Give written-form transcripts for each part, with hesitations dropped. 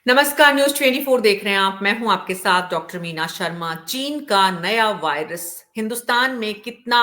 नमस्कार, न्यूज़ 24 देख रहे हैं आप। मैं हूं आपके साथ डॉक्टर मीना शर्मा। चीन का नया वायरस हिंदुस्तान में कितना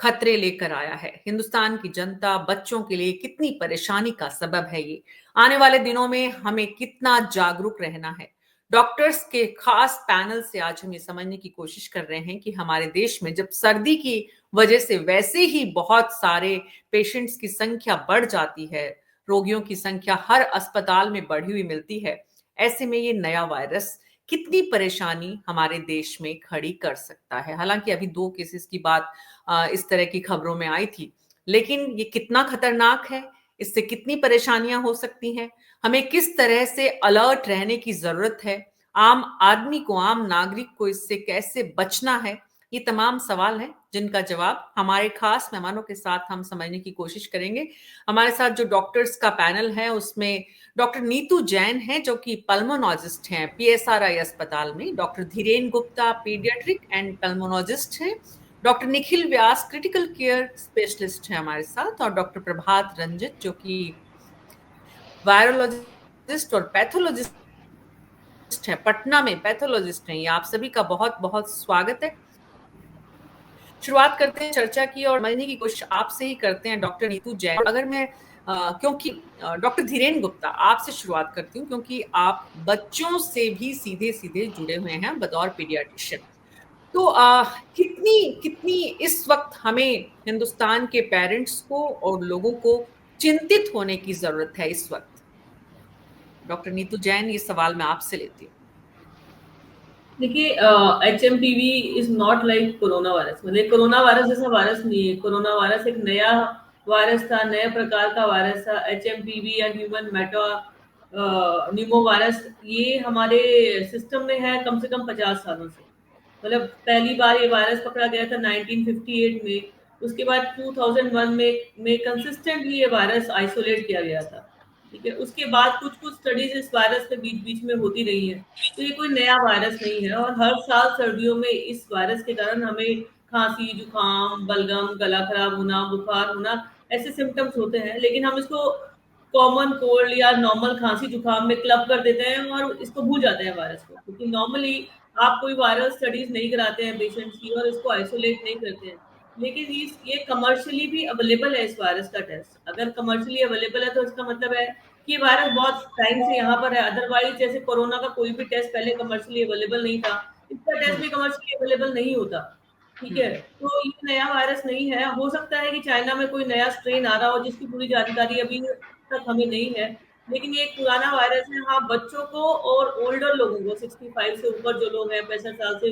खतरे लेकर आया है, हिंदुस्तान की जनता, बच्चों के लिए कितनी परेशानी का सबब है ये। आने वाले दिनों में हमें कितना जागरूक रहना है। डॉक्टर्स के खास पैनल से आज हम ये समझने की कोशिश कर रहे हैं कि हमारे देश में जब सर्दी की वजह से वैसे ही बहुत सारे पेशेंट्स की संख्या बढ़ जाती है, रोगियों की संख्या हर अस्पताल में बढ़ी हुई मिलती है, ऐसे में ये नया वायरस कितनी परेशानी हमारे देश में खड़ी कर सकता है। हालांकि अभी 2 केसेस की बात इस तरह की खबरों में आई थी, लेकिन ये कितना खतरनाक है, इससे कितनी परेशानियां हो सकती हैं, हमें किस तरह से अलर्ट रहने की जरूरत है, आम आदमी को, आम नागरिक को इससे कैसे बचना है, ये तमाम सवाल हैं जिनका जवाब हमारे खास मेहमानों के साथ हम समझने की कोशिश करेंगे। हमारे साथ जो डॉक्टर्स का पैनल है उसमें डॉक्टर नीतू जैन हैं जो कि पल्मोनोलॉजिस्ट हैं पीएसआरआई अस्पताल में, doctor Dhiren Gupta paediatric and pulmonologist हैं, डॉक्टर निखिल व्यास क्रिटिकल केयर स्पेशलिस्ट हैं हमारे साथ, और डॉक्टर प्रभात रंजित जो कि वायरोलॉजिस्ट और पैथोलॉजिस्ट है, पटना में पैथोलॉजिस्ट हैं। ये आप सभी का बहुत बहुत स्वागत है। शुरुआत करते हैं चर्चा की और समझने की कोशिश आपसे ही करते हैं डॉक्टर नीतू जैन। अगर मैं क्योंकि डॉक्टर धीरेन गुप्ता आपसे शुरुआत करती हूँ, क्योंकि आप बच्चों से भी सीधे सीधे जुड़े हुए हैं बतौर पीडियाट्रिशियन। तो कितनी कितनी इस वक्त हमें हिंदुस्तान के पेरेंट्स को और लोगों को चिंतित होने की जरूरत है इस वक्त? डॉक्टर नीतू जैन, ये सवाल मैं आपसे लेती हूँ। देखिए, HMPV is not like corona virus. मतलब कोरोना वायरस जैसा वायरस नहीं है। कोरोना वायरस एक नया वायरस था, नए प्रकार का वायरस था। HMPV या ह्यूमन मेटा न्यूमो वायरस, ये हमारे सिस्टम में है कम से कम 50 सालों से। मतलब पहली बार ये वायरस पकड़ा गया था 1958 में। उसके बाद 2001 में कंसिस्टेंटली ये वायरस आइसोलेट किया गया था। ठीक है, उसके बाद कुछ कुछ स्टडीज इस वायरस पे बीच बीच में होती रही है। तो ये कोई नया वायरस नहीं है, और हर साल सर्दियों में इस वायरस के कारण हमें खांसी, जुकाम, बलगम, गला खराब होना, बुखार होना, ऐसे सिम्टम्स होते हैं। लेकिन हम इसको कॉमन कोल्ड या नॉर्मल खांसी जुकाम में क्लब कर देते हैं और इसको भूल जाते हैं वायरस को, क्योंकि नॉर्मली आप कोई वायरल स्टडीज नहीं कराते हैं पेशेंट्स की और इसको आइसोलेट नहीं करते हैं। लेकिन ये कमर्शियली भी अवेलेबल है। इस वायरस का टेस्ट अगर कमर्शियली अवेलेबल है तो इसका मतलब है कि ये वायरस बहुत टाइम से यहाँ पर है। अदरवाइज जैसे कोरोना का कोई भी टेस्ट पहले कमर्शियली अवेलेबल नहीं था, इसका टेस्ट हम्म। भी कमर्शियली अवेलेबल नहीं होता। ठीक है, हम्म। तो ये नया वायरस नहीं है। हो सकता है कि चाइना में कोई नया स्ट्रेन आ रहा हो जिसकी पूरी जानकारी अभी तक हमें नहीं है। लेकिन ये एक पुराना वायरस है। हाँ, बच्चों को और ओल्डर लोगों को, 65 से ऊपर जो लोग हैं, 65 साल से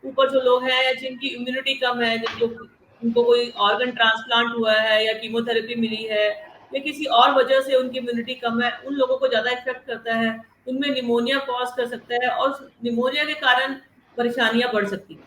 ऊपर जो लोग हैं, जिनकी इम्यूनिटी कम है, जिनको कोई ऑर्गन ट्रांसप्लांट हुआ है या कीमोथेरेपी मिली है या किसी और वजह से उनकी इम्यूनिटी कम है, उन लोगों को ज्यादा इफेक्ट करता है। उनमें निमोनिया कॉज कर सकता है और निमोनिया के कारण परेशानियां बढ़ सकती हैं।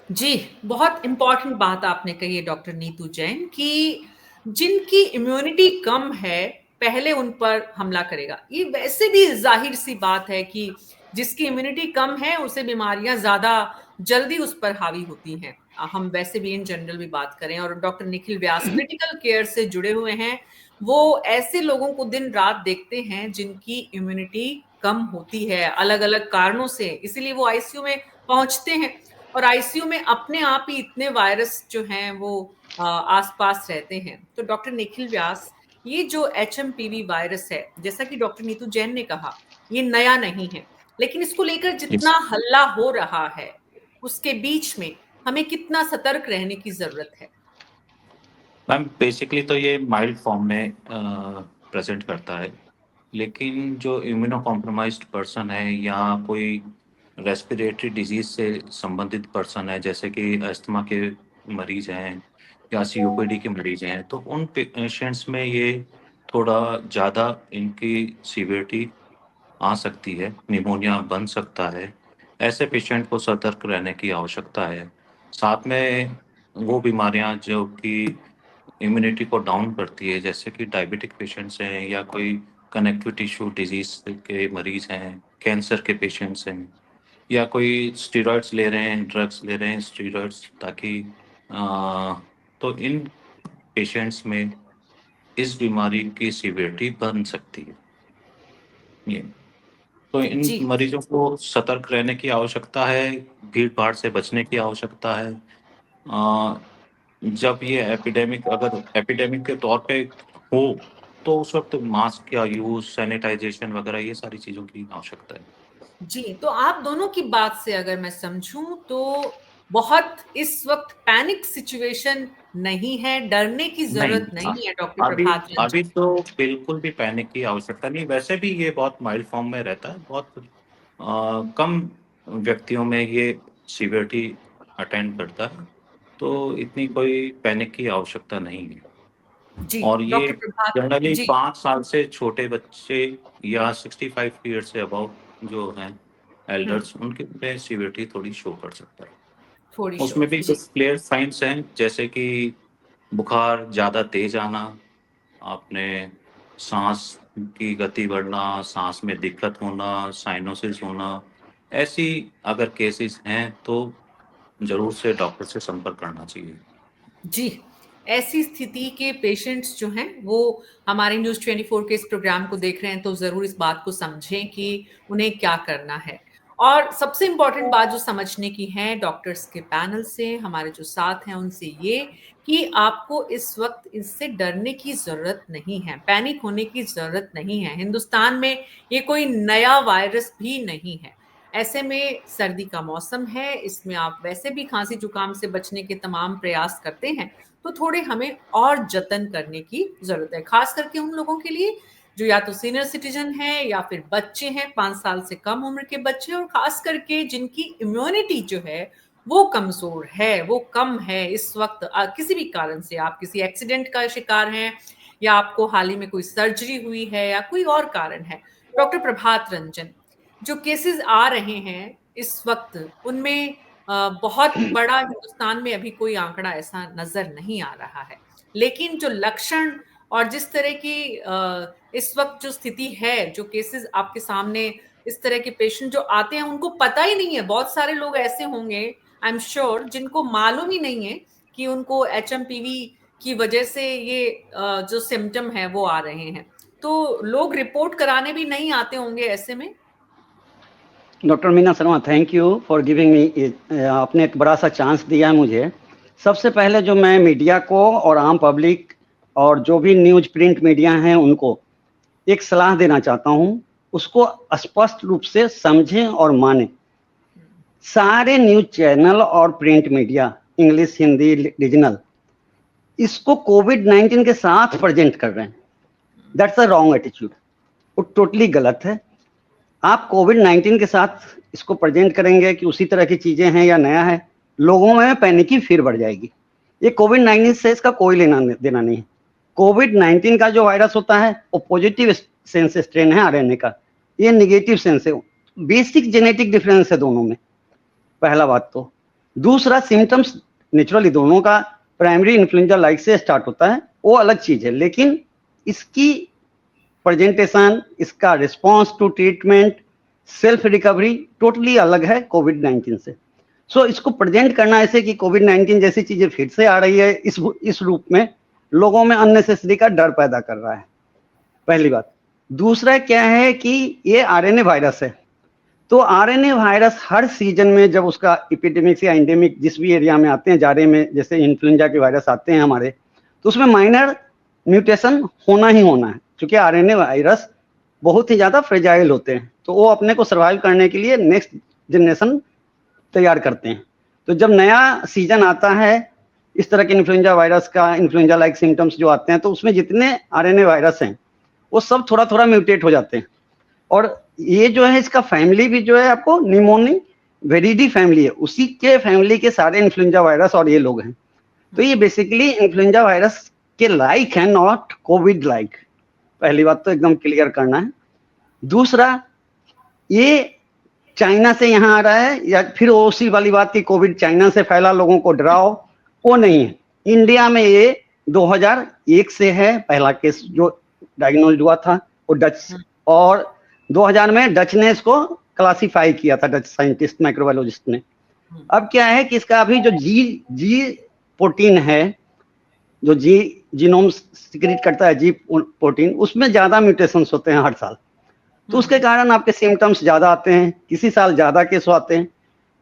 जी, बहुत इंपॉर्टेंट बात आपने कही है डॉक्टर नीतू जैन कि जिनकी इम्यूनिटी कम है पहले उन पर हमला करेगा। ये वैसे भी जाहिर सी बात है कि जिसकी इम्यूनिटी कम है उसे बीमारियां ज्यादा जल्दी उस पर हावी होती हैं। हम वैसे भी इन जनरल भी बात करें, और डॉक्टर निखिल व्यास क्रिटिकल केयर से जुड़े हुए हैं, वो ऐसे लोगों को दिन रात देखते हैं जिनकी इम्यूनिटी कम होती है अलग अलग कारणों से, इसीलिए वो आईसीयू में पहुंचते हैं। और आईसीयू में अपने आप ही इतने वायरस जो हैं वो आसपास रहते हैं। तो डॉक्टर निखिल व्यास, ये जो एचएमपीवी वायरस है, जैसा कि डॉक्टर नीतू जैन ने कहा, ये नया नहीं है, लेकिन इसको लेकर जितना इस हल्ला हो रहा है उसके बीच में हमें कितना सतर्क रहने की जरूरत है? मैम बेसिकली तो ये माइल्ड फॉर्म में प्रेजेंट करता है, लेकिन जो इम्यूनो कॉम्प्रोमाइज्ड पर्सन है या कोई रेस्पिरेटरी डिजीज से संबंधित पर्सन है, जैसे कि अस्थमा के मरीज हैं या सीओपीडी के मरीज हैं, तो उन पेशेंट्स में ये थोड़ा ज़्यादा इनकी सीवियरिटी आ सकती है, निमोनिया बन सकता है। ऐसे पेशेंट को सतर्क रहने की आवश्यकता है। साथ में वो बीमारियां जो कि इम्यूनिटी को डाउन करती है, जैसे कि डायबिटिक पेशेंट्स हैं या कोई कनेक्टिव टिश्यू डिजीज के मरीज हैं, कैंसर के पेशेंट्स हैं, या कोई स्टेरॉइड्स ले रहे हैं, ड्रग्स ले रहे हैं स्टेरॉइड्स ताकि आ, तो इन पेशेंट्स में इस बीमारी की सीवियरिटी बन सकती है। ये तो इन जी, मरीजों को सतर्क रहने की आवश्यकता है, भीड़-भाड़ से बचने की आवश्यकता है। अ, जब ये अगर एपिडेमिक के तौर पे हो, तो उस वक़्त मास्क का यूज़, सैनिटाइज़ेशन वगैरह ये सारी चीज़ों की आवश्यकता है। जी, तो आप दोनों की बात से अगर मैं समझूँ तो बहुत इस वक़्त पैनिक सिचुएशन नहीं है, डरने की नहीं, ज़रूरत नहीं है डॉक्टर अभी प्रभात अभी रंजन। तो बिल्कुल भी पैनिक की आवश्यकता नहीं, वैसे भी ये बहुत माइल्ड फॉर्म में रहता है, बहुत कम व्यक्तियों में ये सीवियरिटी अटेंड करता है, तो इतनी कोई पैनिक की आवश्यकता नहीं है। जी, और ये डॉक्टर प्रभात जनरली जी, 5 साल से छोटे बच्चे या 65 ईयर्स से अबव जो हैं हुँ, एल्डर्स, उनके में सीवियरिटी थोड़ी शो कर सकता है। थोड़ी उसमें शो भी जी, कुछ क्लियर साइन्स हैं, जैसे कि बुखार ज़्यादा तेज़ आना, आपने साँस की गति बढ़ना, साँस में दिक्कत होना, साइनोसिस होना, ऐसी अगर केसेज़ हैं, तो ज़रूर से डॉक्टर से संपर्क करना चाहिए। जी। ऐसी स्थिति के पेशेंट्स जो हैं, वो हमारे न्यूज़ 24 के इस प्रोग्राम को देख रहे हैं, तो ज़रूर इस बात को समझें कि उन्हें क्या करना है। और सबसे इम्पोर्टेंट बात जो समझने की है डॉक्टर्स के पैनल से, हमारे जो साथ हैं उनसे ये कि आपको इस वक़्त इससे डरने की ज़रूरत नहीं है, पैनिक होने की ज़रूरत नहीं है। हिंदुस्तान में ये कोई नया वायरस भी नहीं है। ऐसे में सर्दी का मौसम है, इसमें आप वैसे भी खाँसी-जुकाम से बचने के तमाम प्रयास करते हैं, तो थोड़े हमें और जतन करने की ज़रूरत है। ख़ास करके उन लोगों के लिए जो या तो सीनियर सिटिज़न हैं या फिर बच्चे हैं, 5 साल से कम उम्र के बच्चे और ख़ास करके जिनकी इम्यूनिटी जो है, वो कमज़ोर है, वो कम है इस वक़्त किसी भी कारण से आप किसी एक्सीडेंट का शिकार हैं या आपको हाल ही में कोई सर्जरी हुई है या कोई और कारण है। डॉक्टर प्रभात रंजन, जो केसेज़ आ रहे हैं इस वक़्त उनमें बहुत बड़ा हिंदुस्तान में अभी कोई आंकड़ा ऐसा नज़र नहीं आ रहा है। लेकिन जो लक्षण और जिस तरह की इस वक़्त जो स्थिति है, जो केसेज़ आपके सामने इस तरह के पेशेंट जो आते हैं उनको पता ही नहीं है, बहुत सारे लोग ऐसे होंगे आई एम श्योर जिनको मालूम ही नहीं है कि उनको एचएमपीवी की वजह से ये जो सिम्पटम है वो आ रहे हैं। तो लोग रिपोर्ट कराने भी नहीं आते होंगे ऐसे में? Doctor Meena Sharma, thank you for giving me, आपने एक बड़ा सा चांस दिया है मुझे। सबसे पहले जो मैं मीडिया को और आम पब्लिक और जो भी न्यूज प्रिंट मीडिया हैं उनको एक सलाह देना चाहता हूं, उसको स्पष्ट रूप से समझें और मानें। सारे न्यूज चैनल और print media, English, Hindi, regional, इसको कोविड-19 के साथ प्रेजेंट कर रहे हैं। दैट्स अ रॉन्ग एटीट्यूड, वो टोटली गलत है। आप कोविड-19 के साथ इसको प्रेजेंट करेंगे कि उसी तरह की चीजें हैं या नया है, लोगों में पैनिक फिर बढ़ जाएगी। ये कोविड-19 से इसका कोई लेना देना नहीं है। कोविड-19 का जो वायरस होता है वो पॉजिटिव सेंस स्ट्रेन है आरएनए का, ये नेगेटिव सेंस है। बेसिक जेनेटिक डिफरेंस है दोनों में, पहला बात तो। दूसरा, सिम्टम्स नेचुरली दोनों का प्राइमरी इन्फ्लुएंजा लाइक से स्टार्ट होता है, वो अलग चीज है, लेकिन इसकी प्रेजेंटेशन, इसका response to treatment, self recovery totally अलग है कोविड-19 से। सो इसको प्रेजेंट करना ऐसे कि कोविड-19 जैसी चीजें फिर से आ रही है इस रूप में, लोगों में अननेसेसरी का डर पैदा कर रहा है, पहली बात। दूसरा क्या है कि ये आरएनए वायरस है, तो आरएनए वायरस हर सीजन में जब उसका एपिडेमिक या एंडेमिक जिस भी एरिया में आते हैं, जाड़े में जैसे इन्फ्लुएंजा के वायरस आते हैं हमारे, तो उसमें माइनर म्यूटेशन होना ही होना है, क्योंकि आरएनए वायरस बहुत ही ज्यादा फ्रेजाइल होते हैं, तो वो अपने को सर्वाइव करने के लिए नेक्स्ट जनरेशन तैयार करते हैं। तो जब नया सीजन आता है इस तरह के इन्फ्लुएंजा वायरस का, इन्फ्लुएंजा लाइक सिम्टम्स जो आते हैं, तो उसमें जितने आरएनए वायरस हैं वो सब थोड़ा थोड़ा म्यूटेट हो जाते हैं। और ये जो है इसका फैमिली भी जो है आपको निमोनी वेरिडी फैमिली है, उसी के फैमिली के सारे इन्फ्लुएंजा वायरस और ये लोग हैं। तो ये बेसिकली इन्फ्लुएंजा वायरस के लाइक है, नॉट कोविड लाइक। पहली बात तो एकदम क्लियर करना है। दूसरा, ये चाइना से यहाँ आ रहा है या फिर उसी वाली बात की कोविड चाइना से फैला, लोगों को डराओ, वो नहीं है। इंडिया में ये 2001 से है, पहला केस जो डायग्नोज हुआ था वो डच, और 2000 में डच ने इसको क्लासिफाई किया था, डच साइंटिस्ट माइक्रोबायोलॉजिस्ट ने। अब क्या है कि इसका अभी जो जी प्रोटीन है, जो जीनोम सिक्रीट करता है जी प्रोटीन, उसमें ज्यादा म्यूटेशंस होते हैं हर साल। तो उसके कारण आपके सिम्टम्स ज्यादा आते हैं, किसी साल ज्यादा केस आते हैं।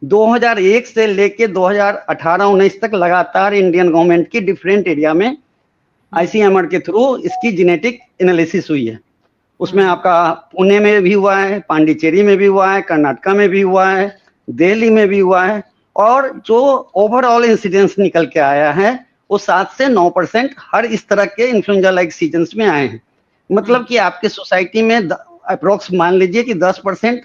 2001 से लेके 2018-19 तक लगातार इंडियन गवर्नमेंट की डिफरेंट एरिया में आईसीएमआर के थ्रू इसकी जेनेटिक एनालिसिस हुई है। उसमें आपका पुणे में भी हुआ है, पांडिचेरी में भी हुआ है, कर्नाटका में भी हुआ है, दिल्ली में भी हुआ है, और जो ओवरऑल इंसिडेंस निकल के आया है वो 7 से 9% हर इस तरह के इन्फ्लुएंजा लाइक सीजन्स में आए हैं। मतलब कि आपके सोसाइटी में अप्रोक्स मान लीजिए कि 10%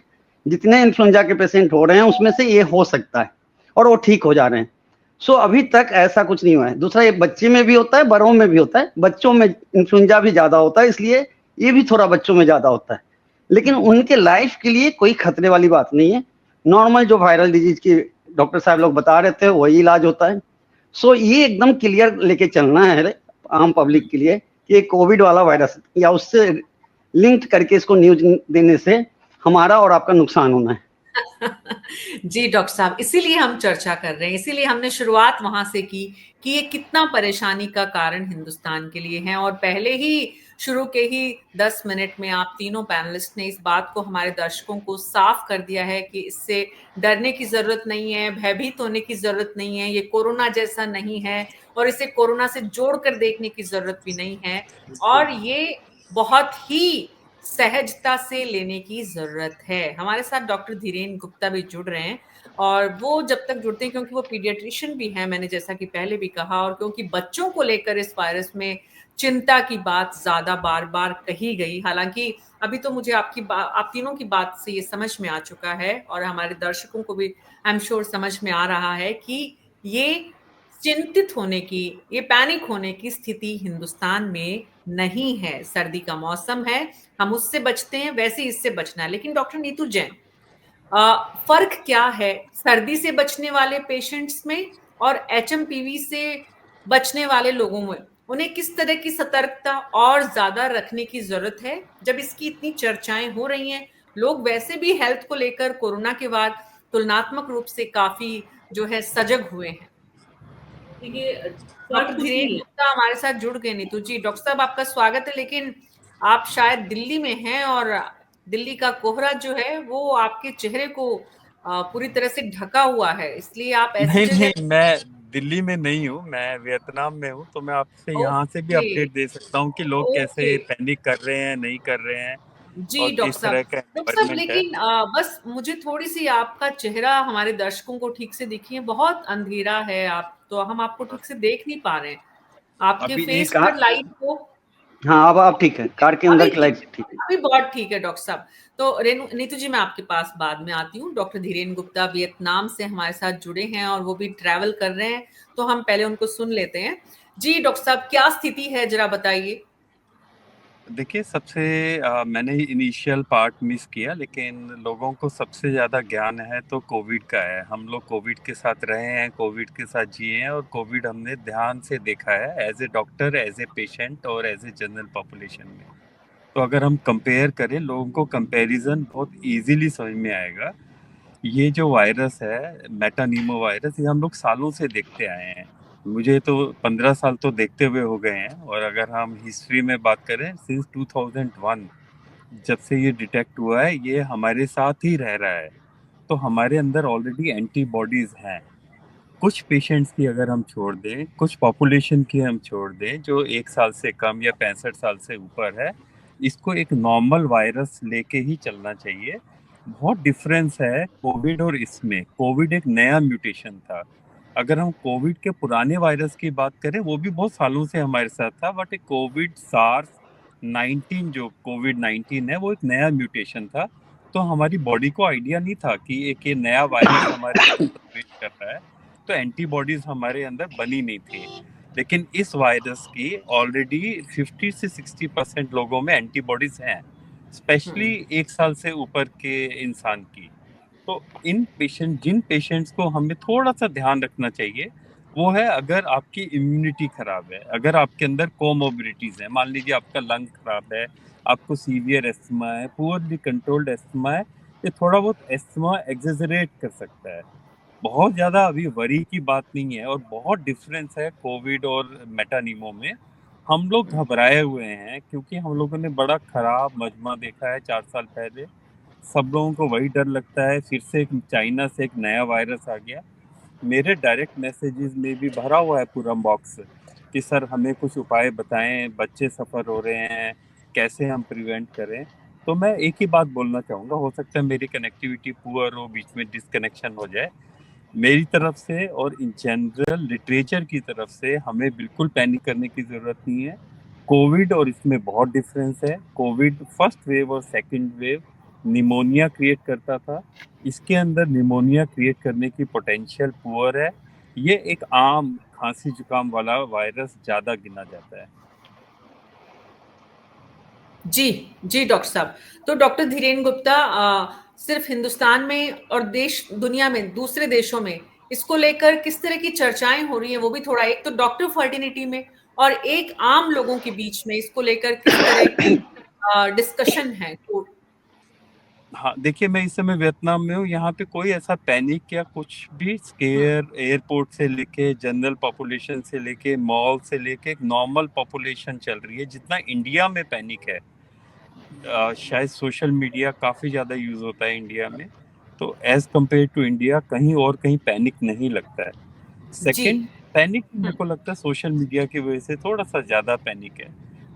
जितने इन्फ्लुएंजा के पेशेंट हो रहे हैं उसमें से ये हो सकता है, और वो ठीक हो जा रहे हैं। सो अभी तक ऐसा कुछ नहीं हुआ है। दूसरा, ये बच्चे में भी होता है, बड़ों में भी होता है। बच्चों में इन्फ्लुएंजा भी ज्यादा होता है, इसलिए ये भी थोड़ा बच्चों में ज्यादा होता है, लेकिन उनके लाइफ के लिए कोई खतरे वाली बात नहीं है। नॉर्मल जो वायरल डिजीज की डॉक्टर साहब लोग बता रहे थे वही इलाज होता है। सो ये एकदम क्लियर लेके चलना है आम पब्लिक के लिए कि ये कोविड वाला वायरस या उससे लिंक्ड करके इसको न्यूज देने से हमारा और आपका नुकसान होना है। जी डॉक्टर साहब, इसीलिए हम चर्चा कर रहे हैं, इसीलिए हमने शुरुआत वहां से की कि ये कितना परेशानी का कारण हिंदुस्तान के लिए है। और पहले ही शुरू के ही 10 मिनट में आप तीनों पैनलिस्ट ने इस बात को हमारे दर्शकों को साफ कर दिया है कि इससे डरने की जरूरत नहीं है, भयभीत होने की जरूरत नहीं है, ये कोरोना जैसा नहीं है और इसे कोरोना से जोड़कर देखने की जरूरत भी नहीं है, और ये बहुत ही सहजता से लेने की जरूरत है। हमारे साथ डॉक्टर धीरेन गुप्ता भी जुड़ रहे हैं, और वो जब तक जुड़ते हैं, क्योंकि वो पीडियाट्रिशियन भी हैं, मैंने जैसा कि पहले भी कहा, और क्योंकि बच्चों को लेकर इस वायरस में चिंता की बात ज्यादा बार बार कही गई। हालांकि अभी तो मुझे आप तीनों की बात से ये समझ में आ चुका है, और हमारे दर्शकों को भी आई एम श्योर समझ में आ रहा है कि ये चिंतित होने की, ये पैनिक होने की स्थिति हिंदुस्तान में नहीं है। सर्दी का मौसम है, हम उससे बचते हैं, वैसे इससे बचना है। लेकिन डॉक्टर नीतू जैन, फर्क क्या है सर्दी से बचने वाले पेशेंट्स में और एचएमपीवी से बचने वाले लोगों में? उन्हें किस तरह की सतर्कता और ज्यादा रखने की जरूरत है जब इसकी इतनी चर्चाएं हो रही हैं? लोग वैसे भी हेल्थ को लेकर कोरोना के बाद तुलनात्मक रूप से काफी जो है सजग हुए हैं। देखिए, डॉक्टर धीरेन गुप्ता हमारे साथ जुड़ गए। नीतू जी, डॉक्टर साहब आपका स्वागत है, लेकिन आप शायद दिल्ली में हैं और दिल्ली का कोहरा जो है वो आपके चेहरे को पूरी तरह से ढका हुआ है, इसलिए आप ऐसी जगह। नहीं, मैं दिल्ली में नहीं हूँ, मैं वियतनाम में हूँ, तो मैं आपसे यहाँ से भी अपडेट दे सकता हूँ कि लोग कैसे पैनिक कर रहे हैं, नहीं कर रहे हैं, जी और डॉक्टर किस तरह का साहब, लेकिन बस मुझे थोड़ी सी आपका चेहरा हमारे दर्शकों को ठीक से दिखिए, बहुत अंधेरा है, आप तो हम आपको ठीक से देख नहीं पा रहे हैं। आपके फेस पर लाइट को। हाँ, अब आप ठीक है, कार के अंदर की लाइट ठीक है, अभी बहुत ठीक है डॉक्टर साहब। तो नीतू जी, मैं आपके पास बाद में आती हूँ। डॉक्टर धीरेन गुप्ता वियतनाम से हमारे साथ जुड़े हैं और वो भी ट्रैवल कर रहे हैं, तो हम पहले उनको सुन लेते हैं। जी डॉक्टर साहब, क्या स्थिति है, जरा बताइए। देखिए, सबसे मैंने इनिशियल पार्ट मिस किया, लेकिन लोगों को सबसे ज़्यादा ज्ञान है तो कोविड का है। हम लोग कोविड के साथ रहे हैं, कोविड के साथ जिए हैं, और कोविड हमने ध्यान से देखा है as a doctor, as a patient और एज ए जनरल पॉपुलेशन में। तो अगर हम कंपेयर करें, लोगों को कंपैरिजन बहुत इजीली समझ में आएगा। ये जो वायरस है, मेटानीमो वायरस, ये हम लोग सालों से देखते आए हैं। मुझे तो 15 साल तो देखते हुए हो गए हैं, और अगर हम हिस्ट्री में बात करें, सिंस 2001 जब से ये डिटेक्ट हुआ है, ये हमारे साथ ही रह रहा है। तो हमारे अंदर ऑलरेडी एंटीबॉडीज हैं। कुछ पेशेंट्स की अगर हम छोड़ दें, कुछ पॉपुलेशन की हम छोड़ दें जो 1 साल से कम या 65 साल से ऊपर है, इसको एक नॉर्मल वायरस लेके ही चलना चाहिए। बहुत डिफरेंस है कोविड और इसमें। कोविड एक नया म्यूटेशन था। अगर हम कोविड के पुराने वायरस की बात करें, वो भी बहुत सालों से हमारे साथ था, बट एक कोविड SARS-19 जो कोविड-19 है, वो एक नया म्यूटेशन था। तो हमारी बॉडी को आइडिया नहीं था कि एक ये नया वायरस हमारे प्रवेश कर रहा है, तो एंटीबॉडीज हमारे अंदर बनी नहीं थी। लेकिन इस वायरस की ऑलरेडी 50 से 60% लोगों में एंटीबॉडीज हैं, स्पेशली 1 साल से ऊपर के इंसान की। तो जिन पेशेंट्स को हमें थोड़ा सा ध्यान रखना चाहिए, वो है अगर आपकी इम्यूनिटी खराब है, अगर आपके अंदर कोमोबिलिटीज है, मान लीजिए आपका लंग खराब है, आपको सीवियर एस्थमा है, पुअरली कंट्रोल्ड एस्थमा है, ये थोड़ा बहुत एस्थमा एक्सेजरेट कर सकता है। बहुत ज़्यादा अभी वरी की बात नहीं है, और बहुत डिफरेंस है कोविड और मेटानीमो में। हम लोग घबराए हुए हैं क्योंकि हम लोगों ने बड़ा खराब मजमा देखा है 4 साल पहले। सब लोगों को वही डर लगता है, फिर से एक चाइना से एक नया वायरस आ गया। मेरे डायरेक्ट मैसेजेस में भी भरा हुआ है पूरा बॉक्स कि सर हमें कुछ उपाय बताएं, बच्चे सफ़र हो रहे हैं, कैसे हम प्रिवेंट करें। तो मैं एक ही बात बोलना चाहूँगा, हो सकता है मेरी कनेक्टिविटी पुअर हो, बीच में डिस्कनेक्शन हो जाए। मेरी तरफ से और इन जनरल लिटरेचर की तरफ से हमें बिल्कुल पैनिक करने की ज़रूरत नहीं है। कोविड और इसमें बहुत डिफरेंस है। कोविड फर्स्ट वेव और सेकंड वेव निमोनिया क्रिएट करता था, इसके अंदर निमोनिया क्रिएट करने की पोटेंशियल पुअर है। ये एक आम खांसी जुकाम वाला वायरस ज़्यादा गिना जाता है। जी, जी डॉक्टर साहब। तो डॉक्टर धीरेन गुप्ता, सिर्फ हिंदुस्तान में और देश दुनिया में दूसरे देशों में इसको लेकर किस तरह की चर्चाएं हो रही हैं, वो भी थोड़ा, एक तो डॉक्टर फर्टिनिटी में और एक आम लोगों के बीच में इसको लेकर किस तरह की डिस्कशन है? तो हाँ, देखिए मैं इस समय वियतनाम में हूँ, यहाँ पे कोई ऐसा पैनिक या कुछ भी स्केयर एयरपोर्ट से लेके जनरल पॉपुलेशन से लेके मॉल से लेके एक नॉर्मल पॉपुलेशन चल रही है जितना इंडिया में पैनिक है। शायद सोशल मीडिया काफ़ी ज़्यादा यूज़ होता है इंडिया में, तो एज कम्पेयर टू इंडिया कहीं और कहीं पैनिक नहीं लगता है। जी। सेकंड, पैनिक मेरे को लगता है सोशल मीडिया की वजह से थोड़ा सा ज़्यादा पैनिक है,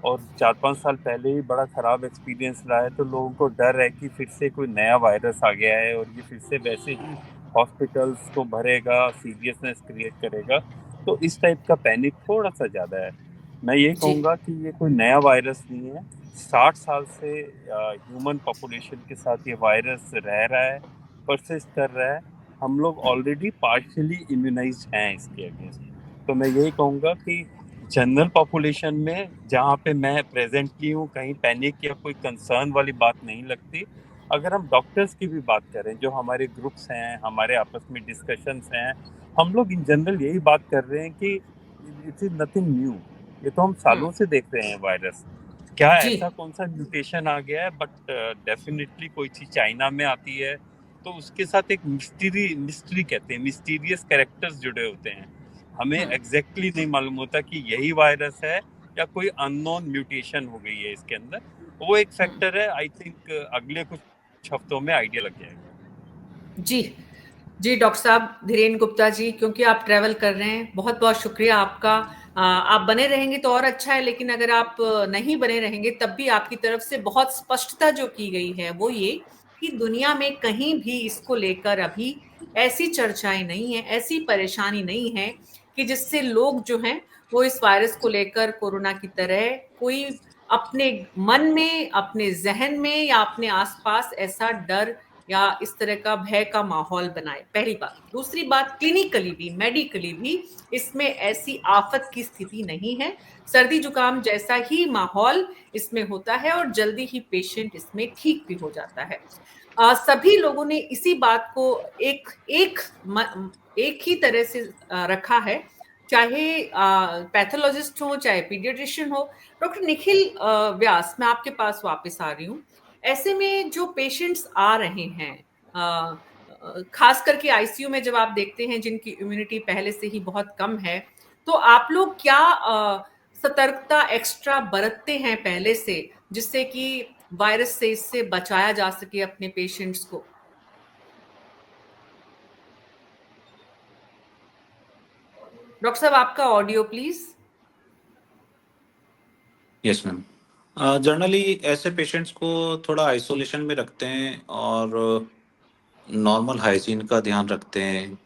और 4-5 साल पहले ही बड़ा ख़राब एक्सपीरियंस रहा है, तो लोगों को डर है कि फिर से कोई नया वायरस आ गया है और ये फिर से वैसे ही हॉस्पिटल्स को भरेगा, सीरियसनेस क्रिएट करेगा। तो इस टाइप का पैनिक थोड़ा सा ज़्यादा है। मैं ये जी। कहूँगा कि ये कोई नया वायरस नहीं है। 60 साल से ह्यूमन पॉपुलेशन के साथ ये वायरस रह रहा है, परसिस्ट कर रहा है। हम लोग ऑलरेडी पार्शियली इम्यूनाइज्ड हैं इसके अगेंस्ट। तो मैं यही कहूँगा कि जनरल पॉपुलेशन में जहाँ पे मैं प्रेजेंटली हूँ, कहीं पैनिक या कोई कंसर्न वाली बात नहीं लगती। अगर हम डॉक्टर्स की भी बात करें, जो हमारे ग्रुप्स हैं, हमारे आपस में डिस्कशंस हैं, हम लोग इन जनरल यही बात कर रहे हैं कि इट इज नथिंग न्यू। ये तो हम सालों से देख रहे हैं वायरस। क्या जी। ऐसा कौन सा म्यूटेशन आ गया है, बट डेफिनेटली कोई चीज चाइना में आती है तो उसके साथ एक मिस्ट्री कहते हैं, मिस्टीरियस कैरेक्टर्स जुड़े होते हैं। हमें एग्जैक्टली नहीं मालूम होता कि यही वायरस है या कोई अननोन म्यूटेशन हो गई है इसके अंदर। वो एक फैक्टर है। आई थिंक अगले कुछ हफ्तों में आइडिया लग जाएगा। जी, जी डॉक्टर साहब धीरेन गुप्ता जी, क्योंकि आप ट्रैवल कर रहे हैं, बहुत बहुत शुक्रिया आपका। आप बने रहेंगे तो और अच्छा है, लेकिन अगर आप नहीं बने रहेंगे तब भी आपकी तरफ से बहुत स्पष्टता जो की गई है वो ये कि दुनिया में कहीं भी इसको लेकर अभी ऐसी चर्चाएं नहीं है, ऐसी परेशानी नहीं है कि जिससे लोग जो हैं वो इस वायरस को लेकर कोरोना की तरह कोई अपने मन में, अपने जहन में या अपने आसपास ऐसा डर या इस तरह का भय का माहौल बनाए। पहली बात। दूसरी बात, क्लिनिकली भी, मेडिकली भी इसमें ऐसी आफत की स्थिति नहीं है। सर्दी जुकाम जैसा ही माहौल इसमें होता है और जल्दी ही पेशेंट इसमें ठीक भी हो जाता है। सभी लोगों ने इसी बात को एक एक एक ही तरह से रखा है, चाहे पैथोलॉजिस्ट हो, चाहे पीडियाट्रिशियन हो। डॉक्टर निखिल व्यास, मैं आपके पास वापस आ रही हूँ। ऐसे में जो पेशेंट्स आ रहे हैं, खास करके आईसीयू में जब आप देखते हैं जिनकी इम्यूनिटी पहले से ही बहुत कम है, तो आप लोग क्या सतर्कता एक्स्ट्रा बरतते हैं पहले से, जिससे कि वायरस से इससे बचाया जा सके अपने पेशेंट्स को? डॉक्टर साहब आपका audio please. Yes ma'am. Generally ऐसे पेशेंट्स को थोड़ा आइसोलेशन में रखते हैं और नॉर्मल हाइजीन का ध्यान रखते हैं।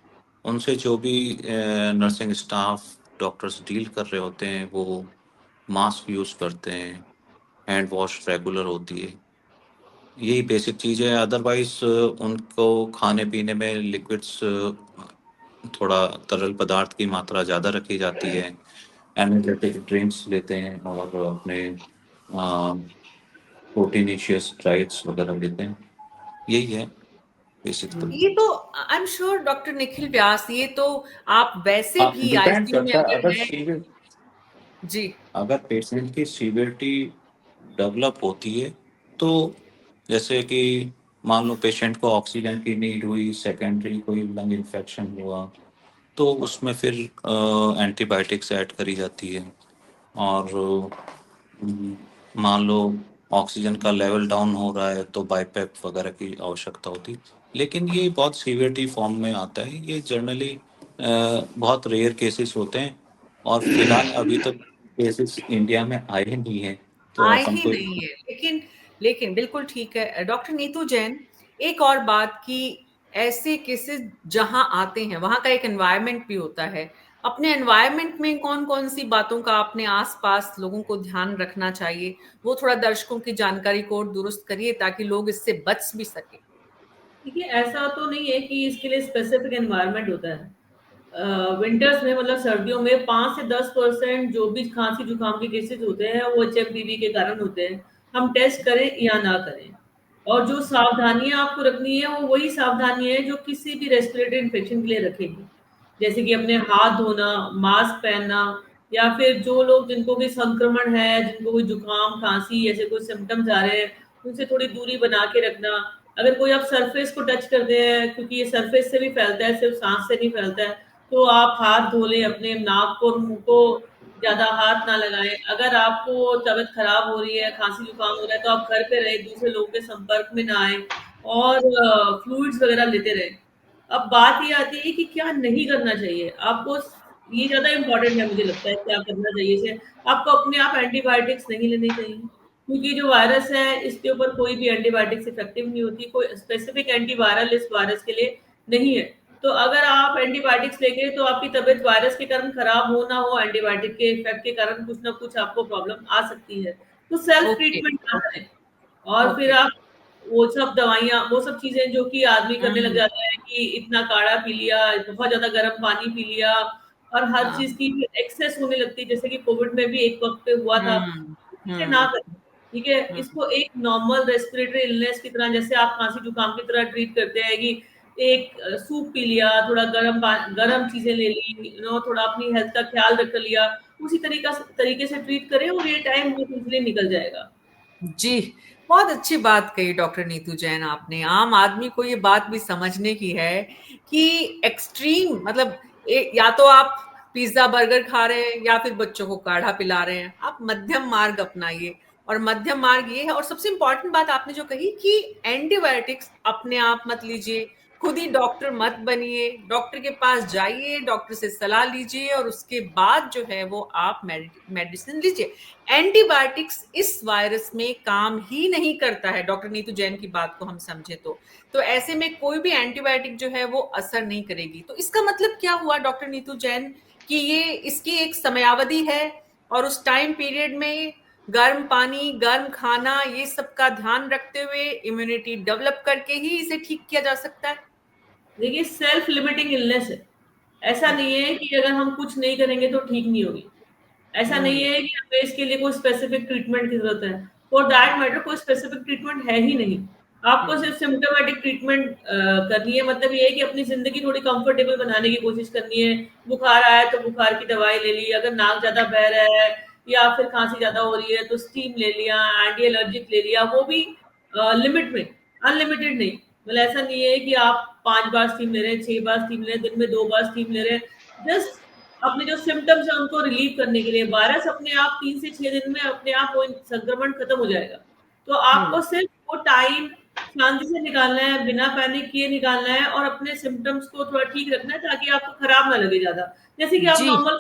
उनसे जो भी नर्सिंग स्टाफ, डॉक्टर्स डील कर रहे होते हैं वो मास्क यूज़ करते हैं, हैंड वॉश रेगुलर होती है। यही बेसिक चीज़ है। अदरवाइज उनको खाने पीने में लिक्विड्स, थोड़ा तरल पदार्थ की मात्रा ज़्यादा रखी जाती है। एनर्जेटिक ड्रिंक्स लेते हैं और अपने प्रोटीनिशियस डाइट्स वगैरह लेते हैं। यही है बेसिक। तो ये तो I am sure doctor Nikhil Vyas, ये तो आप वैसे भी डिपेंड आईसीयू में करता है। अगर अगर है। सीवियर, जी। अगर पेशेंट की सीवियरिटी डेवलप होती है तो जैसे कि मान लो पेशेंट को ऑक्सीजन की नीड हुई, सेकेंडरी कोई लंग इन्फेक्शन हुआ, तो उसमें फिर एंटीबायोटिक्स ऐड करी जाती है। और मान लो ऑक्सीजन का लेवल डाउन हो रहा है तो बाईपैप वगैरह की आवश्यकता होती। लेकिन ये बहुत सीवियरिटी फॉर्म में आता है, ये जनरली बहुत रेयर केसेस होते हैं और फिलहाल अभी तक केसेस इंडिया में आए नहीं हैं, तो आए अपन ही को नहीं है, लेकिन लेकिन बिल्कुल ठीक है डॉक्टर नीतू जैन। एक और बात कि ऐसे केसेस जहां आते हैं वहां का एक एनवायरनमेंट भी होता है। अपने एनवायरनमेंट में कौन कौन सी बातों का अपने आसपास लोगों को ध्यान रखना चाहिए, वो थोड़ा दर्शकों की जानकारी को और दुरुस्त करिए ताकि लोग इससे बच भी सके। देखिए, ऐसा तो नहीं है कि इसके लिए स्पेसिफिक एनवायरनमेंट होता है। विंटर्स में मतलब सर्दियों में 5 से 10% जो भी खांसी जुकाम के केसेस होते हैं वो एचएमपीवी के कारण होते हैं। हम टेस्ट करें या ना करें, और जो सावधानियां आपको रखनी है वो वही सावधानी है जो किसी भी रेस्पिरेटरी इन्फेक्शन के लिए रखेगी। जैसे कि अपने हाथ धोना, मास्क पहनना, या फिर जो लोग जिनको भी संक्रमण है, जिनको कोई जुकाम खांसी ऐसे कोई सिम्टम्स आ रहे हैं, उनसे थोड़ी दूरी बना के रखना। अगर कोई आप सरफेस को टच करते हैं, क्योंकि ये सरफेस से भी फैलता है, सिर्फ सांस से नहीं फैलता है, तो आप हाथ धो लें, अपने नाक को और मुंह को ज्यादा हाथ ना लगाएं। अगर आपको तबीयत खराब हो रही है, खांसी जुकाम हो रहा है, तो आप घर पे रहे, दूसरे लोगों के संपर्क में ना आए और फ्लूइड्स वगैरह लेते रहे। अब बात ये आती है कि क्या नहीं करना चाहिए आपको। ये ज्यादा इंपॉर्टेंट है, मुझे लगता है क्या करना चाहिए। से आपको अपने आप एंटीबायोटिक्स नहीं लेनी चाहिए, क्योंकि जो वायरस है इसके ऊपर कोई भी एंटीबायोटिक्स इफेक्टिव नहीं होती। कोई स्पेसिफिक एंटीवायरल इस वायरस के लिए नहीं है। तो अगर आप एंटीबायोटिक्स लेंगे तो आपकी तबीयत वायरस के कारण खराब हो ना हो, एंटीबायोटिक के इफेक्ट के कारण कुछ ना कुछ आपको प्रॉब्लम आ सकती है। तो सेल्फ ओके। ट्रीटमेंट ना करें। और फिर ओके। आप वो सब दवाइयाँ, वो सब चीज़ें जो कि आदमी करने लग हम्म। जाता है कि इतना काढ़ा पी लिया, बहुत ज़्यादा गर्म पानी पी लिया, और हर हाँ। चीज़ की एक्सेस होने लगती है, जैसे कि कोविड में भी एक वक़्त पे हुआ था। हम्म। इसे ना हम्म। करें, ठीक है? इसको एक नॉर्मल रेस्पिरेटरी इलनेस की तरह, जैसे आप खाँसी-जुकाम की तरह ट्रीट करते हैं कि एक सूप पी लिया, थोड़ा गरम चीज़ें ले ली, थोड़ा अपनी हेल्थ का ख़्याल रख लिया, उसी तरीके से ट्रीट करें और ये टाइम बहुत ईज़िली निकल जाएगा। जी, बहुत अच्छी बात कही डॉक्टर नीतू जैन आपने। आम आदमी को ये बात भी समझने की है कि एक्सट्रीम मतलब या तो आप पिज़्ज़ा, बर्गर खा रहे हैं या फिर बच्चों को काढ़ा पिला रहे हैं। आप मध्यम मार्ग अपनाइए, और मध्यम मार्ग ये है। और सबसे इम्पोर्टेंट बात आपने जो कही कि एंटीबायोटिक्स अपने आप मत लीजिए, खुद ही डॉक्टर मत बनिए, डॉक्टर के पास जाइए, डॉक्टर से सलाह लीजिए और उसके बाद जो है वो आप मेडिसिन लीजिए। एंटीबायोटिक्स इस वायरस में काम ही नहीं करता है, डॉक्टर नीतू जैन की बात को हम समझे तो ऐसे में कोई भी एंटीबायोटिक जो है वो असर नहीं करेगी। तो इसका मतलब क्या हुआ डॉक्टर नीतू जैन कि ये इसकी एक समयावधि है और उस टाइम पीरियड में गर्म पानी, गर्म खाना, ये सब का ध्यान रखते हुए इम्यूनिटी डेवलप करके ही इसे ठीक किया जा सकता है। देखिए, सेल्फ लिमिटिंग इलनेस है। ऐसा नहीं ओके। है कि अगर हम कुछ नहीं करेंगे तो ठीक नहीं होगी। ऐसा नहीं हम्म। है कि हमें इसके लिए कोई स्पेसिफिक ट्रीटमेंट की ज़रूरत है। फॉर दैट मैटर कोई स्पेसिफिक ट्रीटमेंट है ही नहीं। आपको हम्म। सिर्फ सिम्प्टोमेटिक ट्रीटमेंट करनी है। मतलब ये है कि अपनी ज़िंदगी थोड़ी कंफर्टेबल बनाने की कोशिश करनी है। बुखार आया तो बुखार की दवाई ले ली, अगर नाक ज़्यादा बह रहा है या फिर खाँसी ज़्यादा हो रही है तो स्टीम ले लिया, एंटी एलर्जिक ले लिया, वो भी लिमिट में, अनलिमिटेड नहीं। मतलब ऐसा नहीं है कि आप 5 बार स्टीम ले रहे हैं, 6 बार स्टीम ले रहे हैं, दिन में 2 बार स्टीम ले रहे हैं। जस्ट अपने जो सिम्पटम्स हैं उनको रिलीव करने के लिए। वायरस अपने आप 3 से 6 दिन में अपने आप वो संक्रमण खत्म हो जाएगा। तो आपको सिर्फ वो टाइम शांति से निकालना है, बिना पैनिक किए निकालना है और अपने सिम्पटम्स को थोड़ा ठीक रखना है ताकि आपको खराब ना लगे ज़्यादा। जैसे कि आप जी। नॉर्मल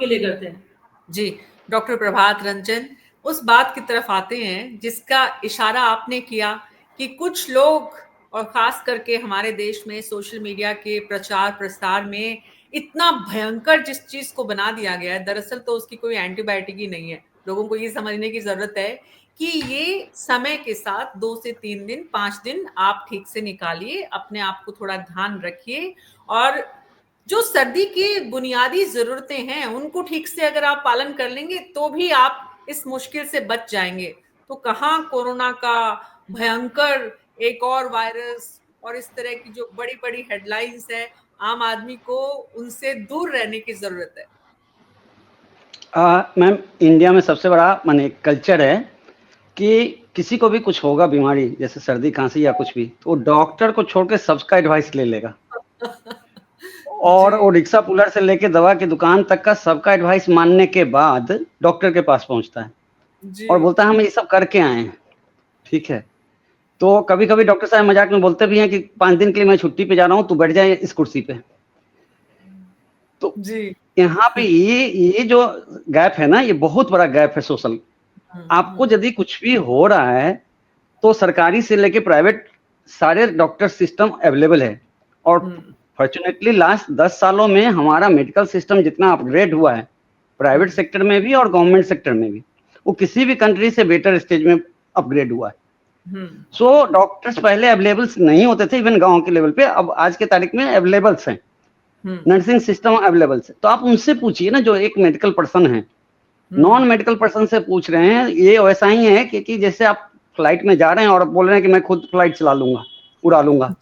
के लिए करते हैं। जी, डॉक्टर प्रभात रंजन, उस बात की तरफ आते हैं जिसका इशारा आपने किया कि कुछ लोग और खास करके हमारे देश में सोशल मीडिया के प्रचार प्रसार में इतना भयंकर जिस चीज को बना दिया गया है, दरअसल तो उसकी कोई एंटीबायोटिक ही नहीं है। लोगों को ये समझने की जरूरत है कि ये समय के साथ 2 से 3 दिन, 5 दिन आप ठीक से निकालिए, अपने आप को थोड़ा ध्यान रखिए और जो सर्दी की बुनियादी जरूरतें हैं उनको ठीक से अगर आप पालन कर लेंगे तो भी आप इस मुश्किल से बच जाएंगे। तो कहाँ कोरोना का भयंकर एक और वायरस और इस तरह की जो बड़ी बड़ी हेडलाइंस है, आम आदमी को उनसे दूर रहने की जरूरत है। मैम, इंडिया में सबसे बड़ा माने कल्चर है कि किसी को भी कुछ होगा बीमारी, जैसे सर्दी खांसी या कुछ भी, तो डॉक्टर को छोड़ के सबका एडवाइस ले लेगा। और जी वो रिक्शा पुलर से लेके दवा की दुकान तक का सबका एडवाइस मानने के बाद डॉक्टर के पास पहुंचता है जी और बोलता है हम ये सब करके आए हैं। ठीक है, तो कभी कभी डॉक्टर साहब मजाक में बोलते भी हैं कि 5 दिन के लिए मैं छुट्टी पे जा रहा हूँ, तू बैठ जाए इस कुर्सी पे। तो जी यहाँ पे ये जो गैप है ना, ये बहुत बड़ा गैप है सोशल। आपको यदि कुछ भी हो रहा है तो सरकारी से लेके प्राइवेट सारे डॉक्टर सिस्टम अवेलेबल है। और फॉर्चुनेटली लास्ट 10 सालों में हमारा मेडिकल सिस्टम जितना अपग्रेड हुआ है, प्राइवेट सेक्टर में भी और गवर्नमेंट सेक्टर में भी, वो किसी भी कंट्री से बेटर स्टेज में अपग्रेड हुआ है। सो डॉक्टर्स पहले अवेलेबल नहीं होते थे, इवन गांव के लेवल पे, अब आज के तारीख में अवेलेबल्स हैं, नर्सिंग सिस्टम अवेलेबल है। तो आप उनसे पूछिए ना, जो एक मेडिकल पर्सन है, नॉन मेडिकल पर्सन से पूछ रहे हैं, ये वैसा ही है कि जैसे आप फ्लाइट में जा रहे हैं और बोल रहे हैं कि मैं खुद फ्लाइट चला लूंगा, उड़ा लूंगा,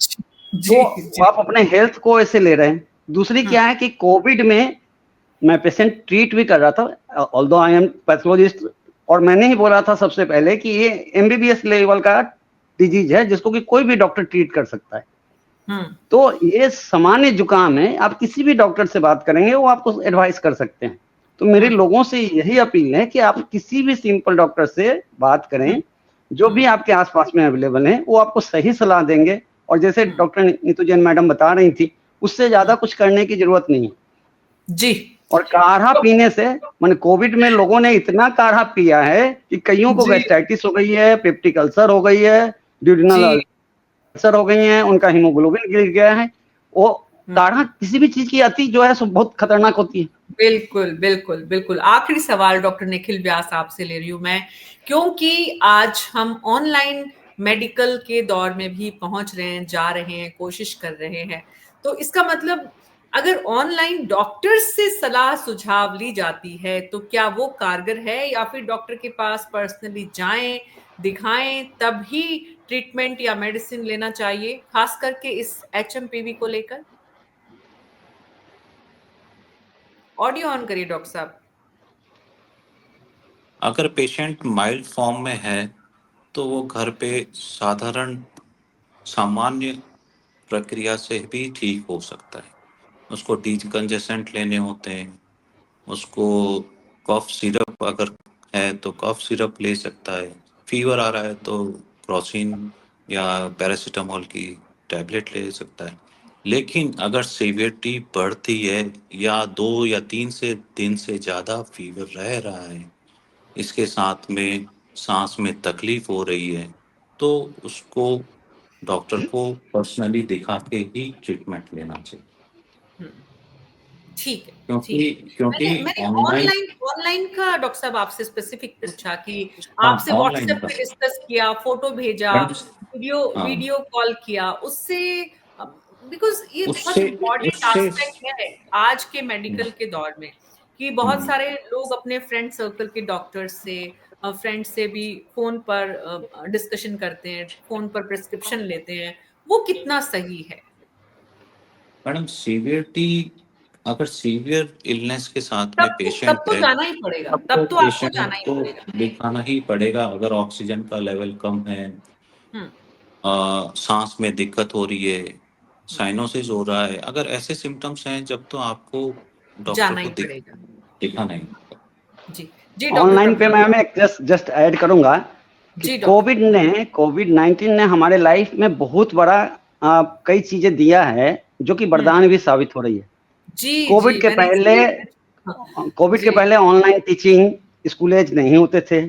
तो आप अपने हेल्थ को ऐसे ले रहे हैं। दूसरी क्या है कि कोविड में मैं पेशेंट ट्रीट भी कर रहा था, ऑल्दो आई एम पैथोलॉजिस्ट, और मैंने ही बोला था सबसे पहले कि ये एमबीबीएस लेवल का डिजीज है जिसको कि कोई भी डॉक्टर ट्रीट कर सकता है। तो ये सामान्य जुकाम है, आप किसी भी डॉक्टर से बात करेंगे वो आपको एडवाइस कर सकते हैं। तो मेरे लोगों से यही अपील है कि आप किसी भी सिंपल डॉक्टर से बात करें, जो भी आपके आसपास में अवेलेबल है, वो आपको सही सलाह देंगे। और जैसे डॉक्टर नीतू जैन मैडम बता रही थी, उससे ज्यादा कुछ करने की जरूरत नहीं है जी। और काढ़ा पीने से, मैंने कोविड में लोगों ने इतना काढ़ा पिया है कि कईयों को गैस्ट्राइटिस हो गई है, पेप्टिक अल्सर हो गई है, ड्यूडिनल अल्सर हो गई है, उनका हीमोग्लोबिन गिर गया है। वो काढ़ा किसी भी चीज की अति जो है सो बहुत खतरनाक होती है। बिल्कुल बिल्कुल बिल्कुल। आखिरी सवाल डॉक्टर निखिल व्यास आपसे ले रही हूँ मैं, क्योंकि आज हम ऑनलाइन मेडिकल के दौर में भी पहुंच रहे हैं, जा रहे हैं, कोशिश कर रहे हैं। तो इसका मतलब अगर ऑनलाइन डॉक्टर से सलाह सुझाव ली जाती है तो क्या वो कारगर है, या फिर डॉक्टर के पास पर्सनली जाएं, दिखाएं, तब ही ट्रीटमेंट या मेडिसिन लेना चाहिए, खास करके इस एचएमपीवी को लेकर? ऑडियो ऑन करिए डॉक्टर साहब। अगर पेशेंट माइल्ड फॉर्म में है तो वो घर पे साधारण सामान्य प्रक्रिया से भी ठीक हो सकता है। उसको डिकंजेसेंट लेने होते हैं, उसको कफ सिरप अगर है तो कफ सिरप ले सकता है, फीवर आ रहा है तो क्रोसिन या पैरासीटामोल की टैबलेट ले सकता है। लेकिन अगर सीवियरिटी बढ़ती है या 2 या 3 से दिन से ज़्यादा फीवर रह रहा है, इसके साथ में सांस में तकलीफ हो रही है, तो उसको डॉक्टर को पर्सनली दिखा के ही ट्रीटमेंट लेना चाहिए। ठीक है, क्योंकि मैंने ऑनलाइन ऑनलाइन का डॉक्टर साहब आपसे स्पेसिफिक पूछा कि हाँ आपसे ऑनलाइन व्हाट्सएप का पे डिस्कस किया, फोटो भेजा, हाँ वीडियो कॉल किया, उससे, बिकॉज ये बहुत उससे इम्पोर्टेंट उससे एस्पेक्ट है आज के मेडिकल के दौर में, कि बहुत सारे लोग अपने फ्रेंड सर्कल के डॉक्टर से, फ्रेंड से भी फोन पर डिस्कशन करते हैं, फोन पर प्रिस्क्रिप्शन लेते हैं, वो कितना सही है? मैडम सीवियरिटी, अगर सीवियर इलनेस के साथ में तब पेशेंट तो है जाना ही पड़ेगा, तब तब तो तो आपको पेशेंट जाना ही को पड़ेगा। दिखाना ही पड़ेगा। अगर ऑक्सीजन का लेवल कम है, हम्म सांस में दिक्कत हो रही है, साइनोसिस हो रहा है, अगर ऐसे सिम्टम्स हैं जब तो आपको डॉक्टर जाना को ही पड़ेगा। दिखाना ही होगा। जी जी डॉक्टर ऑनलाइन पे प्रभु। मैं जस्ट ऐड करूंगा कि जी डॉक्टर। कोविड-19 ने हमारे लाइफ में बहुत बड़ा कई चीजें दिया है जो कि वरदान भी साबित हो रही है। जी कोविड जी के मैंने पहले हाँ, कोविड के जी पहले ऑनलाइन टीचिंग स्कूलेज नहीं होते थे।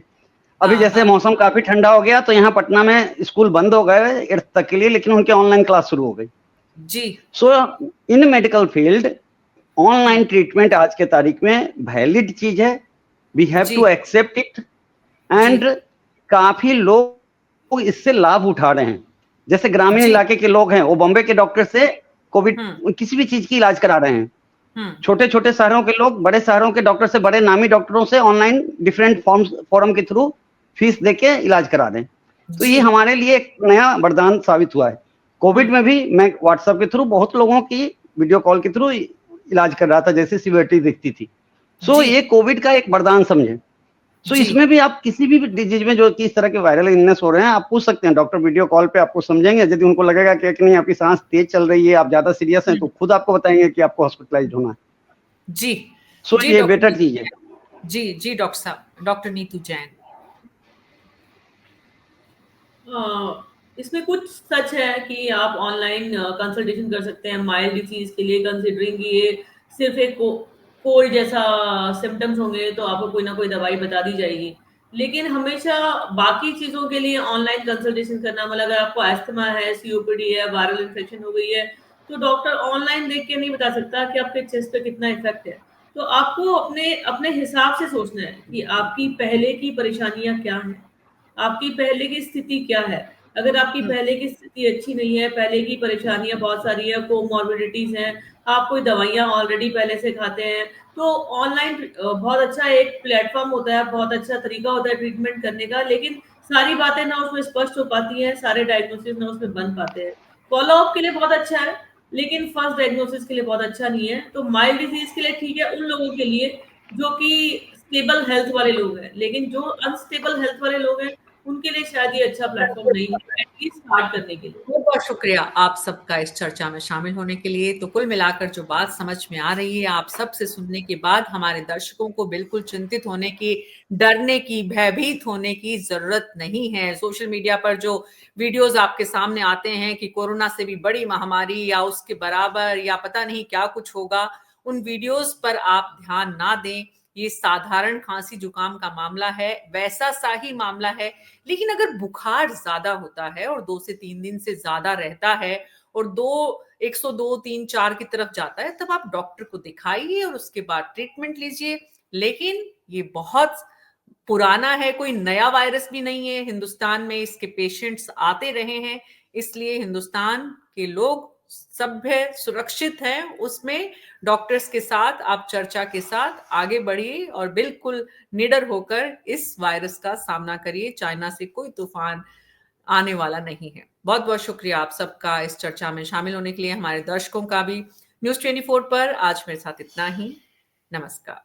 अभी जैसे मौसम काफी ठंडा हो गया तो यहाँ पटना में स्कूल बंद हो गए 8th तक के लिए, लेकिन उनके ऑनलाइन क्लास शुरू हो गई। जी so in medical field online treatment आज के तारीख में वैलिड चीज है, we have to accept it, and काफी लोग इससे लाभ उठा रहे हैं। जैसे ग्रामीण इलाके के लोग हैं, वो बॉम्बे के डॉक्टर से कोविड किसी भी चीज की इलाज करा रहे हैं। छोटे छोटे शहरों के लोग बड़े शहरों के डॉक्टर से, बड़े नामी डॉक्टरों से ऑनलाइन डिफरेंट फॉर्म के थ्रू फीस देके इलाज करा दें। तो ये हमारे लिए एक नया वरदान साबित हुआ है। कोविड में भी मैं व्हाट्सएप के थ्रू बहुत लोगों की वीडियो कॉल के थ्रू इलाज कर रहा था, जैसे सीवियरिटी दिखती थी। सो ये कोविड का एक वरदान समझे। सो जी इसमें भी आप किसी भी डिजीज में जो कि इस तरह के वायरल इलनेस हो रहे हैं, आप पूछ सकते हैं डॉक्टर, वीडियो कॉल पे आपको समझेंगे। यदि उनको लगेगा कि नहीं आपकी सांस तेज चल रही है, आप ज्यादा सीरियस हैं, तो खुद आपको बताएंगे कि आपको हॉस्पिटलाइज होना है। जी सो जी ये डॉक्टर बेटर चीज है। जी जी डॉक्टर साहब, डॉक्टर नीतू जैन। इसमें कुछ सच है कि आप ऑनलाइन कंसल्टेशन कर सकते हैं माइल्ड डिसीज के लिए, कंसिडरिंग ये सिर्फ एक कोल्ड जैसा सिम्टम्स होंगे तो आपको कोई ना कोई दवाई बता दी जाएगी। लेकिन हमेशा बाकी चीज़ों के लिए ऑनलाइन कंसल्टेशन करना, मतलब अगर आपको एस्थमा है, सीओपीडी है, वायरल इन्फेक्शन हो गई है, तो डॉक्टर ऑनलाइन देख के नहीं बता सकता कि आपके चेस्ट पे कितना इफेक्ट है। तो आपको अपने अपने हिसाब से सोचना है कि आपकी पहले की परेशानियां क्या हैं, आपकी पहले की स्थिति क्या है। अगर आपकी पहले की स्थिति अच्छी नहीं है, पहले की परेशानियाँ बहुत सारी है, कोमॉर्बिडिटीज़ हैं, आप कोई दवाइयाँ ऑलरेडी पहले से खाते हैं, तो ऑनलाइन बहुत अच्छा एक प्लेटफ़ॉर्म होता है, बहुत अच्छा तरीका होता है ट्रीटमेंट करने का, लेकिन सारी बातें ना उसमें स्पष्ट हो पाती हैं, सारे डायग्नोसिस ना उसमें बन पाते हैं। फ़ॉलो-अप के लिए बहुत अच्छा है, लेकिन फर्स्ट डायग्नोसिस के लिए बहुत अच्छा नहीं है। तो माइल्ड डिज़ीज़ के लिए ठीक है उन लोगों के लिए जो कि स्टेबल हेल्थ वाले लोग हैं, लेकिन जो अनस्टेबल हेल्थ वाले लोग हैं, उनके लिए शायद ये अच्छा प्लेटफ़ॉर्म नहीं है, एटलीस्ट स्टार्ट करने के लिए। बहुत बहुत शुक्रिया आप सबका इस चर्चा में शामिल होने के लिए। तो कुल मिलाकर जो बात समझ में आ रही है, आप सबसे सुनने के बाद हमारे दर्शकों को बिल्कुल चिंतित होने की, डरने की, भयभीत होने की जरूरत नहीं है। सोशल मीडिया पर जो वीडियोस आपके सामने आते हैं कि कोरोना से भी बड़ी महामारी या उसके बराबर या पता नहीं क्या कुछ होगा, उन वीडियोस पर आप ध्यान ना दें। ये साधारण खांसी जुकाम का मामला है, वैसा सा ही मामला है। लेकिन अगर बुखार ज्यादा होता है और 2 से 3 दिन से ज्यादा रहता है और 102, 3, 4 की तरफ जाता है, तब आप डॉक्टर को दिखाइए और उसके बाद ट्रीटमेंट लीजिए। लेकिन ये बहुत पुराना है, कोई नया वायरस भी नहीं है। हिंदुस्तान में इसके पेशेंट्स आते रहे हैं, इसलिए हिंदुस्तान के लोग सभ्य सुरक्षित हैं। उसमें डॉक्टर्स के साथ आप चर्चा के साथ आगे बढ़िए और बिल्कुल निडर होकर इस वायरस का सामना करिए। चाइना से कोई तूफान आने वाला नहीं है। बहुत बहुत शुक्रिया आप सबका इस चर्चा में शामिल होने के लिए। हमारे दर्शकों का भी। न्यूज़ 24 पर आज मेरे साथ इतना ही। नमस्कार।